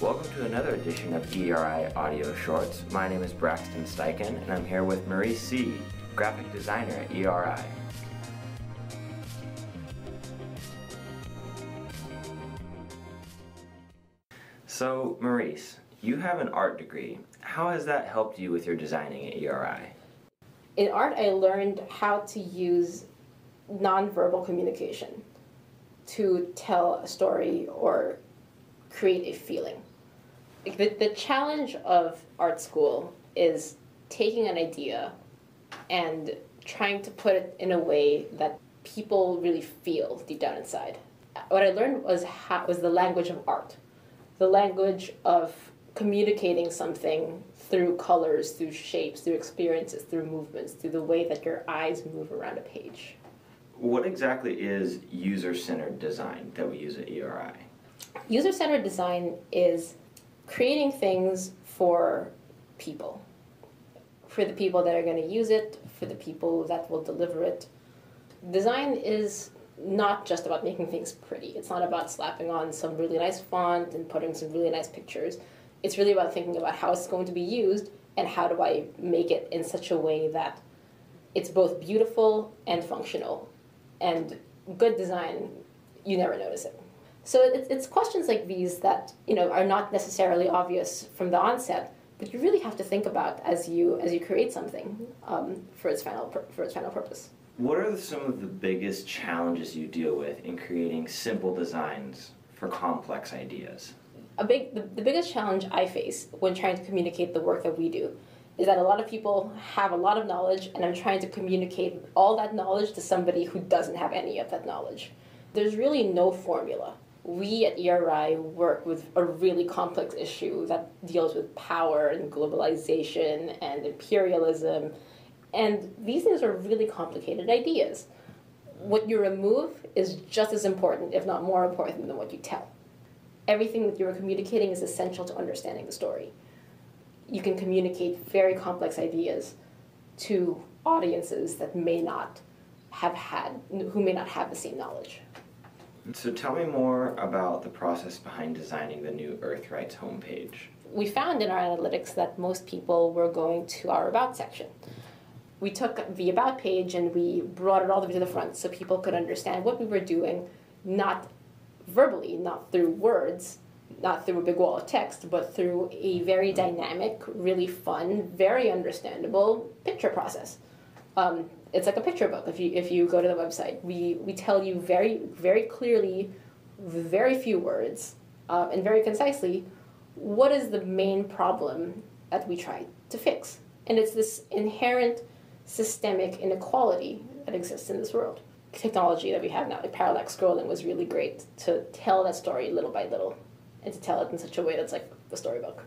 Welcome to another edition of ERI Audio Shorts. My name is Braxton Steichen, and I'm here with Marie C., graphic designer at ERI. So, Maurice, you have an art degree. How has that helped you with your designing at ERI? In art, I learned how to use nonverbal communication to tell a story or create a feeling. The challenge of art school is taking an idea and trying to put it in a way that people really feel deep down inside. What I learned was the language of art, the language of communicating something through colors, through shapes, through experiences, through movements, through the way that your eyes move around a page. What exactly is user-centered design that we use at ERI? User-centered design is creating things for people that are going to use it, for the people that will deliver it. Design is not just about making things pretty. It's not about slapping on some really nice font and putting some really nice pictures. It's really about thinking about how it's going to be used and how do I make it in such a way that it's both beautiful and functional. And good design, you never notice it. So it's questions like these that are not necessarily obvious from the onset, but you really have to think about as you create something for its final purpose. What are some of the biggest challenges you deal with in creating simple designs for complex ideas? The biggest challenge I face when trying to communicate the work that we do is that a lot of people have a lot of knowledge, and I'm trying to communicate all that knowledge to somebody who doesn't have any of that knowledge. There's really no formula. We at ERI work with a really complex issue that deals with power and globalization and imperialism, and these things are really complicated ideas. What you remove is just as important, if not more important, than what you tell. Everything that you're communicating is essential to understanding the story. You can communicate very complex ideas to audiences that who may not have the same knowledge. So tell me more about the process behind designing the new Earthrights homepage. We found in our analytics that most people were going to our About section. We took the About page and we brought it all the way to the front so people could understand what we were doing, not verbally, not through words, not through a big wall of text, but through a very dynamic, really fun, very understandable picture process. It's like a picture book. If you go to the website, we tell you very, very clearly, with very few words, and very concisely, what is the main problem that we try to fix. And it's this inherent systemic inequality that exists in this world. Technology that we have now, like parallax scrolling, was really great to tell that story little by little, and to tell it in such a way that's like a storybook.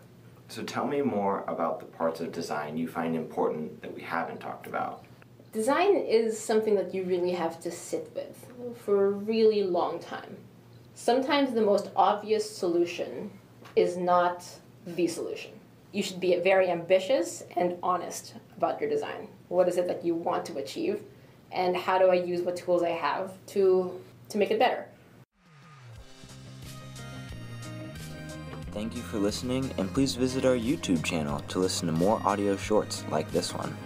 So tell me more about the parts of design you find important that we haven't talked about. Design is something that you really have to sit with for a really long time. Sometimes the most obvious solution is not the solution. You should be very ambitious and honest about your design. What is it that you want to achieve, and how do I use what tools I have to make it better? Thank you for listening, and please visit our YouTube channel to listen to more audio shorts like this one.